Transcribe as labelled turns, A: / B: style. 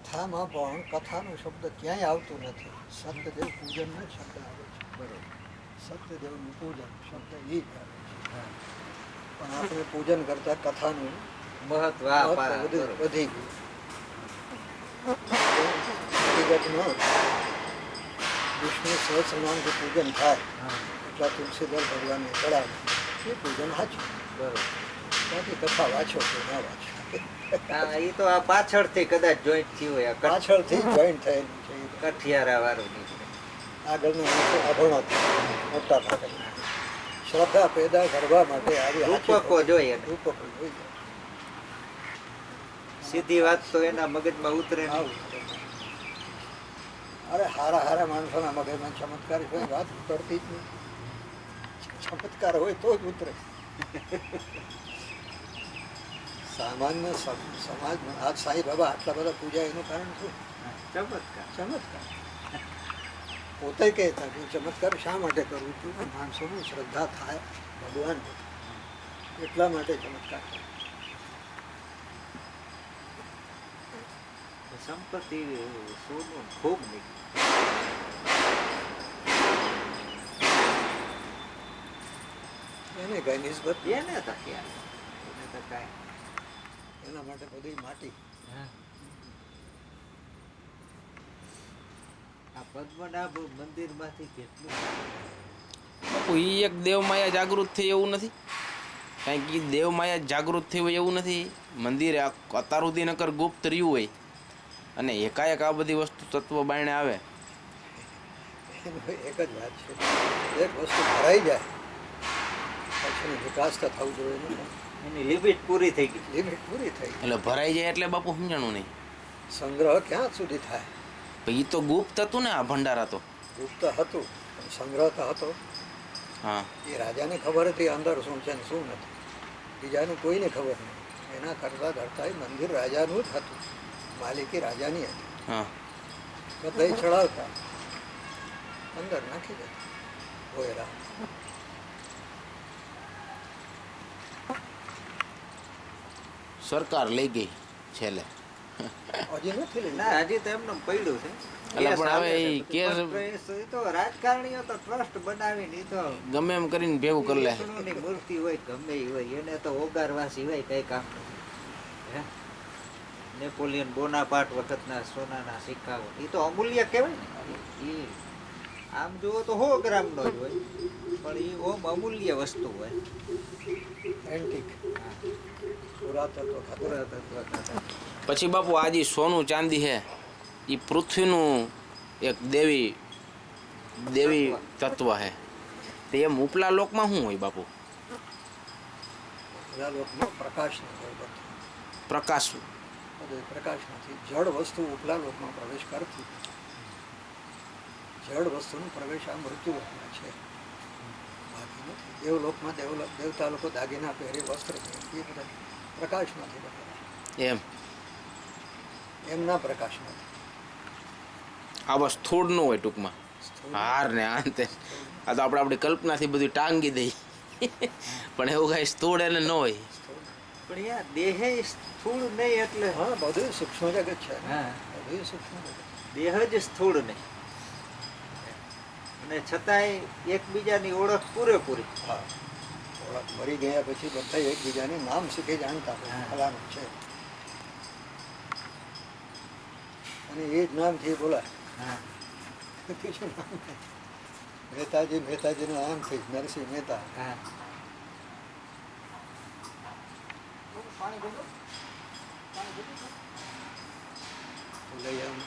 A: કથામાં પણ કથાનો શબ્દ ક્યાંય આવતું નથી. સત્યદેવ પૂજનનો જ શબ્દ આવે છે. બરોબર. સત્યદેવનું પૂજન શબ્દ એ જ આવે છે. પણ આપણે પૂજન કરતા કથાનું મહત્વ વધી ગયું. હકીકતમાં વિષ્ણુ સહસ્રનામથી પૂજન થાય એટલા તુલસીદાસ ભગવાનને ચડાવે એ પૂજન સાચું. બરોબર. બાકી કથા વાંચો કે ના વાંચો
B: એ તો આ પાછળથી કદાચ જોઈન્ટ થયું હોય.
A: પાછળથી જોઈન્ટ થયેલું છે.
B: કઠિયારા વાળું
A: આગળના માણસો અભણો મોટા ભાગે શ્રદ્ધા પેદા કરવા માટે આવી
B: રૂપકો જોઈએ.
A: રૂપકો જોઈએ.
B: સીધી વાત તો એના મગજમાં ઉતરે નહીં.
A: અરે હારા હારા માણસોના મગજમાં ચમત્કાર કોઈ વાત ઉતરતી જ નહીં. ચમત્કાર હોય તો જ ઉતરે. સામાન્ય સમાજમાં આજ સાંઈ બાબા આટલા બધા પૂજા એનું કારણ શું?
B: ચમત્કાર.
A: ચમત્કાર પોતે કહેતા કે ચમત્કાર શા માટે કરું છું? માણસોની શ્રદ્ધા થાય ભગવાન એટલા માટે ચમત્કાર.
B: સંપત્તિ સોનું ખૂબ
A: એને કઈ નિસ્બત
B: એને તો ક્યાં એને તો કાંઈ
A: એના માટે બધી માટી.
B: આ પદ્મનાભ મંદિર માંથી કેટલું
C: એ એક દેવ માયા જાગૃત થઈ એવું નથી. કારણ કે દેવ માયા જાગૃત થઈ હોય એવું નથી. મંદિર અત્યાર સુધી નકર ગુપ્ત રહ્યું હોય અને એકાએક આ બધી વસ્તુ તત્વ બાયણે આવે.
A: એક જ વાત છે, એક વસ્તુ ભરાઈ જાય પછી વિકાસ તો થવું જોઈએ.
B: એની લિમિટ પૂરી થઈ ગઈ.
A: લિમિટ પૂરી થઈ
C: એટલે ભરાઈ જાય એટલે બાપુ સમજાણું નહીં.
A: સંગ્રહ ક્યાં સુધી થાય?
C: એ તો ગુપ્ત હતું ને. આ ભંડારા તો
A: ગુપ્ત હતું પણ સંગ્રહ તો હતો.
C: હા,
A: એ રાજાને ખબર હતી અંદર શું છે ને શું નથી. બીજાને કોઈને ખબર નહીં. એના કરતા ધરતા મંદિર રાજાનું જ હતું. માલિકી રાજાની હતી.
C: હા,
A: બધા ચડાવતા અંદર નાખી દેતા ગોયરા.
C: સરકાર લઈ ગઈ છેલ્લે.
A: હજી નથી લઈ.
B: ના, હજી તો એમનું પડ્યું છે.
C: એટલે પણ હવે એ કેસ
B: એ તો રાજકારણીઓ તો ટ્રસ્ટ બનાવીને તો
C: ગમે એમ કરીને ભેગું કરી લે.
B: વિષ્ણુની મૂર્તિ હોય ગમે એ હોય એને તો ઓગારવા સિવાય કઈ કામ હે. નેપોલિયન બોનાપાર્ટ વખતના સોનાના સિક્કાઓ એ તો અમૂલ્ય કહેવાય ને. એ આમ જુઓ તો 100 ગ્રામનો જ હોય પણ એ ઓમ અમૂલ્ય વસ્તુ હોય.
A: એન્ટિક પુરાતત્વ ખાતે.
C: પછી બાપુ આ જે સોનું ચાંદી છે એ પૃથ્વીનું એક દેવી તત્વ છે. તે એમ ઉપલા લોકમાં શું હોય બાપુ?
A: પ્રકાશ
C: પ્રકાશ.
A: પ્રકાશ નથી. જળ વસ્તુ ઉપલા લોકમાં પ્રવેશ કરતી. જળ વસ્તુનો પ્રવેશ આ મૃત્યુ લોકમાં છે, બાકી નથી. દેવલોકમાં દેવતા લોકો દાગીના પહેરી વસ્ત્ર પહેરી એ બધા પ્રકાશમાંથી બનેલા.
C: એમ
A: એમના પ્રકાશ નથી.
C: આ બસ સ્થૂળ નું હોય ટૂંકમાં. હાર ને અંતે આ તો આપણી કલ્પનાથી બધું ટાંગી દઈ. પણ એવું કઈ સ્થૂળ એને ન હોય.
B: પણ યાર દેહે સ્થૂળ નહીં એટલે
A: હા, બધું સૂક્ષ્મ જગત છે.
B: હા,
A: બધું સૂક્ષ્મ જગત.
B: દેહ જ સ્થૂળ નહીં અને છતાંય એકબીજાની ઓળખ પૂરેપૂરી.
A: હા, ઓળખ મરી ગયા પછી બધા એકબીજાને નામ શીખી જાણતા ફલાનું છે અને એ જ નામથી બોલાય.
B: હા,
A: બીજું નામ નહીં. મહેતાજીનું નામ થઈ નરસિંહ મહેતા.
B: હા.
A: લઈ આમ